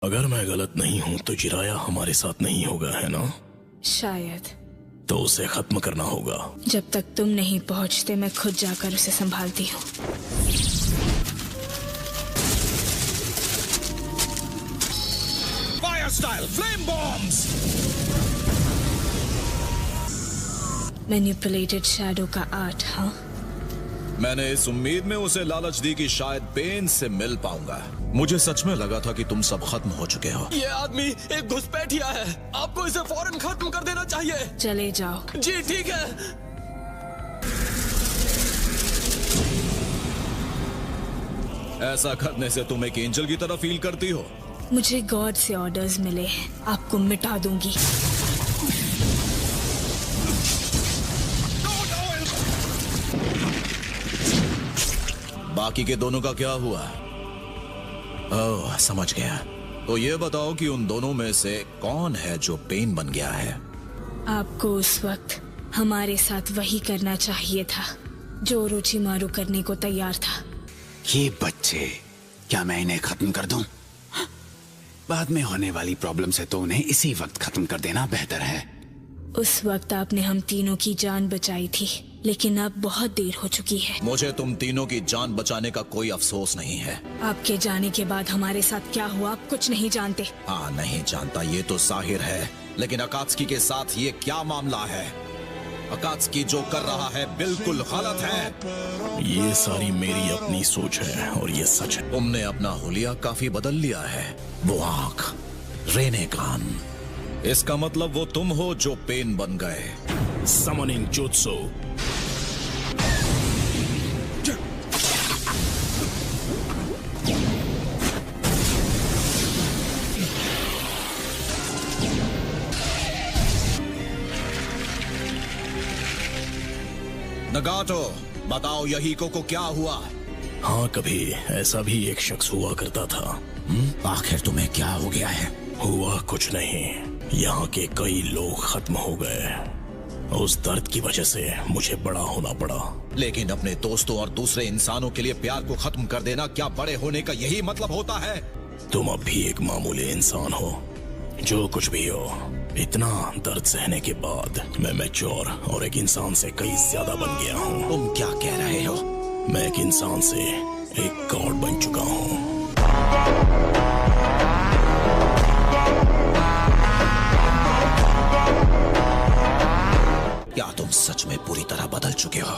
अगर मैं गलत नहीं हूं तो जिराया हमारे साथ नहीं होगा, है ना? शायद। तो उसे खत्म करना होगा। जब तक तुम नहीं पहुंचते मैं खुद जाकर उसे संभालती हूँ। Fire style flame bombs. Manipulated shadow का आर्ट। हाँ, मैंने इस उम्मीद में उसे लालच दी कि शायद पेन से मिल पाऊंगा। मुझे सच में लगा था कि तुम सब खत्म हो चुके हो। ये आदमी एक घुसपैठिया है, आपको इसे फौरन खत्म कर देना चाहिए। चले जाओ। जी ठीक है। ऐसा करने से तुम एक एंजल की तरह फील करती हो। मुझे गॉड से ऑर्डर्स मिले हैं, आपको मिटा दूंगी। बाकी के दोनों का क्या हुआ? ओह, समझ गया। तो ये बताओ कि उन दोनों में से कौन है जो पेन बन गया है? आपको उस वक्त हमारे साथ वही करना चाहिए था जो ओरोचिमारू करने को तैयार था। ये बच्चे, क्या मैं इन्हें खत्म कर दूं? बाद में होने वाली प्रॉब्लम से तो उन्हें इसी वक्त खत्म कर देना बेहतर है। उस वक्त आपने हम तीनों की जान बचाई थी, लेकिन अब बहुत देर हो चुकी है। मुझे तुम तीनों की जान बचाने का कोई अफसोस नहीं है। आपके जाने के बाद हमारे साथ क्या हुआ आप कुछ नहीं जानते। हाँ, नहीं जानता ये तो जाहिर है, लेकिन अकात्सुकी के साथ ये क्या मामला है? अकात्सुकी जो कर रहा है बिल्कुल गलत है। ये सारी मेरी अपनी सोच है और ये सच है। तुमने अपना हुलिया काफी बदल लिया है। वो आंख, रेनेकान, इसका मतलब वो तुम हो जो पेन बन गए। Summoning jutsu. नगाटो, बताओ यहीको को क्या हुआ? हाँ, कभी ऐसा भी एक शख्स हुआ करता था। आखिर तुम्हें क्या हो गया है? हुआ कुछ नहीं, यहाँ के कई लोग खत्म हो गए। उस दर्द की वजह से मुझे बड़ा होना पड़ा। लेकिन अपने दोस्तों और दूसरे इंसानों के लिए प्यार को खत्म कर देना क्या बड़े होने का यही मतलब होता है? तुम अब भी एक मामूली इंसान हो। जो कुछ भी हो, इतना दर्द सहने के बाद मैं मैच्योर और एक इंसान से कई ज्यादा बन गया हूँ। तुम क्या कह रहे हो? मैं एक इंसान से एक गॉड बन चुका हूँ। क्या तुम सच में पूरी तरह बदल चुके हो?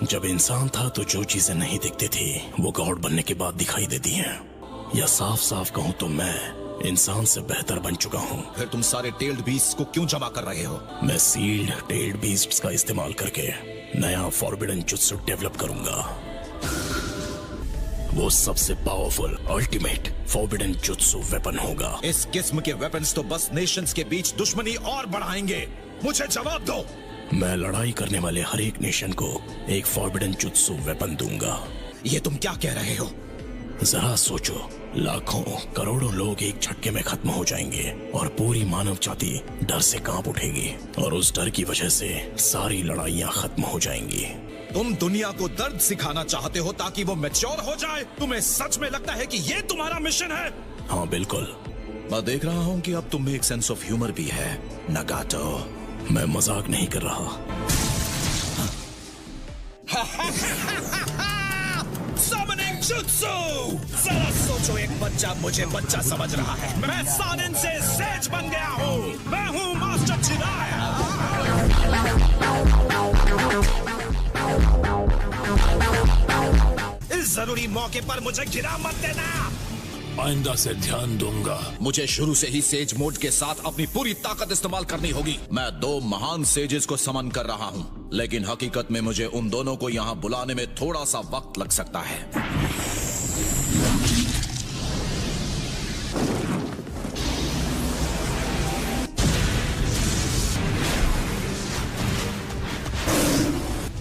जब इंसान था तो जो चीजें नहीं दिखती थी वो गॉड बनने के बाद दिखाई देती हैं। या साफ साफ कहूँ तो मैं इंसान से बेहतर बन चुका हूँ। फिर तुम सारे टेल्ड बीस्ट्स को क्यों जमा कर रहे हो? मैं सील्ड टेल्ड बीस्ट्स का इस्तेमाल करके नया फॉरबिडन जुत्सु डेवलप करूंगा। वो सबसे powerful ultimate forbidden jutsu weapon होगा। इस किस्म के वेपन्स तो बस नेशंस के बीच दुश्मनी और बढ़ाएंगे। मुझे जवाब दो। मैं लड़ाई करने वाले हर एक नेशन को एक फॉरबिडन जुत्सु वेपन दूंगा। ये तुम क्या कह रहे हो? जरा सोचो, लाखों करोड़ों लोग एक झटके में खत्म हो जाएंगे और पूरी मानव जाति डर से कांप उठेगी और उस डर की वजह से सारी लड़ाइयां खत्म हो जाएंगी। तुम दुनिया को दर्द सिखाना चाहते हो ताकि वो मैच्योर हो जाए? तुम्हें सच में लगता है कि ये तुम्हारा मिशन है? हाँ बिल्कुल। मैं देख रहा हूँ कि अब तुम में एक सेंस ऑफ ह्यूमर भी है, नगाटो। मैं मजाक नहीं कर रहा। Summoning Jutsu! जरा सोचो, एक बच्चा मुझे बच्चा समझ रहा है। मैं सानिन से सेज बन गया हूँ। मैं हूँ मास्टर जिराया। इस जरूरी मौके पर मुझे गिरा मत देना। आइंदा से ध्यान दूंगा। मुझे शुरू से ही सेज मोड के साथ अपनी पूरी ताकत इस्तेमाल करनी होगी। मैं दो महान सेजेस को समन कर रहा हूँ, लेकिन हकीकत में मुझे उन दोनों को यहाँ बुलाने में थोड़ा सा वक्त लग सकता है।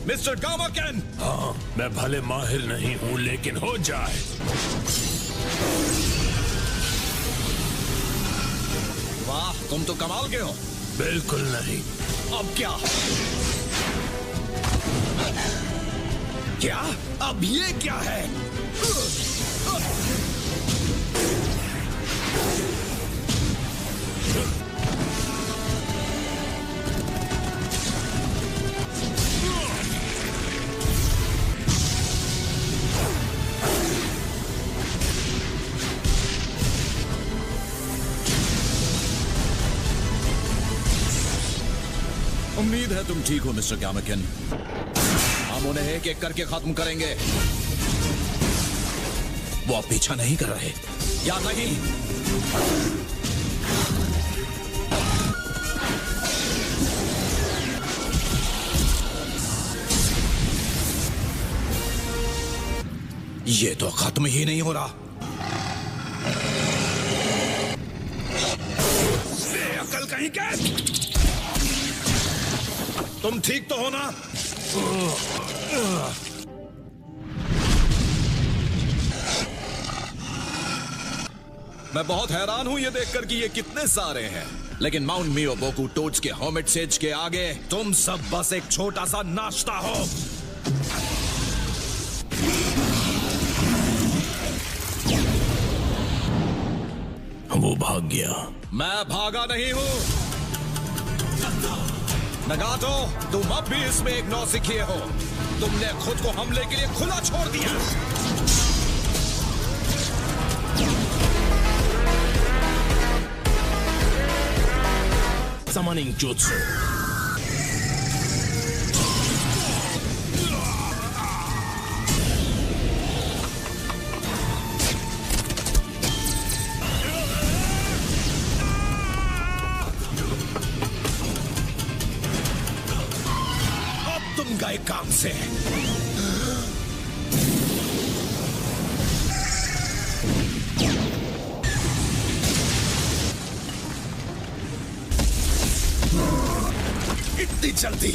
मिस्टर गामाकेन! हाँ, मैं भले माहिर नहीं हूँ लेकिन हो जाए। वाह, तुम तो कमाल के हो। बिल्कुल नहीं। अब क्या? क्या? अब ये क्या है? उम्मीद है तुम ठीक हो मिस्टर कैमकिन। हम उन्हें एक एक करके खत्म करेंगे। वो अब पीछा नहीं कर रहे या नहीं? ये तो खत्म ही नहीं हो रहा। अकल कहीं का? तुम ठीक तो हो ना? मैं बहुत हैरान हूं ये देखकर कि ये कितने सारे हैं, लेकिन माउंट मियोबोकू टोड्स के हर्मिट सेज के आगे तुम सब बस एक छोटा सा नाश्ता हो। वो भाग गया। मैं भागा नहीं हूं। नगातो, तुम अब भी इसमें एक नौसिखिए हो। तुमने खुद को हमले के लिए खुला छोड़ दिया। Summoning Jutsu. अब तुम गए काम से। इतनी जल्दी?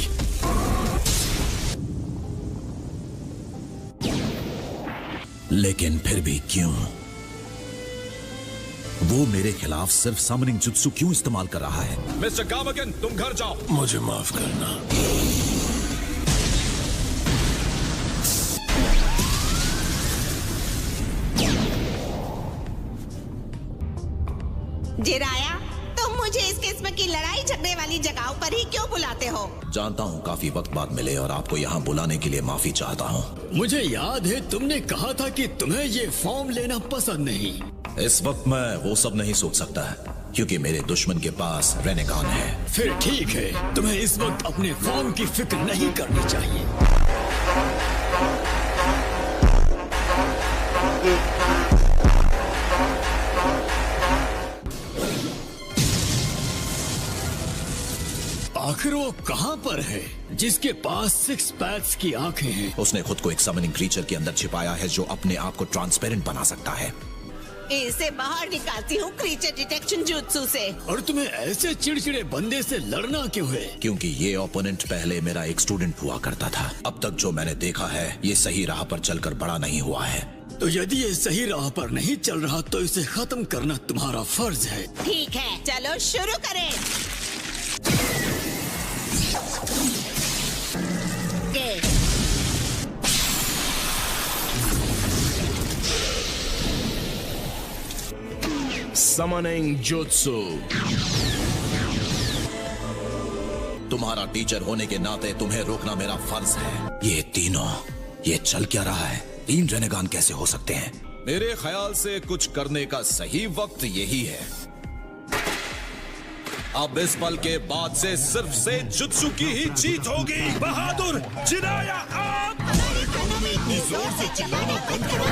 लेकिन फिर भी क्यों? वो मेरे खिलाफ सिर्फ समनिंग जुत्सु क्यों इस्तेमाल कर रहा है? मिस्टर कामकिन, तुम घर जाओ। मुझे माफ करना। जिराया, तुम मुझे इस किस्म की लड़ाई झगड़े वाली जगहों पर ही क्यों बुलाते हो? जानता हूँ काफी वक्त बाद मिले और आपको यहाँ बुलाने के लिए माफी चाहता हूँ। मुझे याद है तुमने कहा था कि तुम्हें ये फॉर्म लेना पसंद नहीं। इस वक्त मैं वो सब नहीं सोच सकता क्योंकि मेरे दुश्मन के पास रेनेगान है। फिर ठीक है, तुम्हें इस वक्त अपने फॉर्म की फिक्र नहीं करनी चाहिए। आखिर वो कहाँ पर है जिसके पास 6 पैथ्स की आंखें हैं? उसने खुद को एक समनिंग क्रीचर के अंदर छिपाया है जो अपने आप को ट्रांसपेरेंट बना सकता है। इसे बाहर निकालती हूँ क्रीचर डिटेक्शन जुत्सु से। और तुम्हें ऐसे चिड़चिड़े बंदे से लड़ना क्यों है? क्योंकि ये ओपोनेंट पहले मेरा एक स्टूडेंट हुआ करता था। अब तक जो मैंने देखा है ये सही राह पर चलकर बड़ा नहीं हुआ है। तो यदि ये सही राह पर नहीं चल रहा तो इसे खत्म करना तुम्हारा फर्ज है। ठीक है, चलो शुरू करें। Summoning Jutsu. तुम्हारा टीचर होने के नाते तुम्हें रोकना मेरा फर्ज है। ये तीनों, ये चल क्या रहा है? 3 रेनेगान कैसे हो सकते हैं? मेरे ख्याल से कुछ करने का सही वक्त यही है। अब इस पल के बाद से सिर्फ से जुत्सु की ही जीत होगी। बहादुर जिराया, आप हमारे कानों में इतनी जोर से चिल्लाना बंद करो।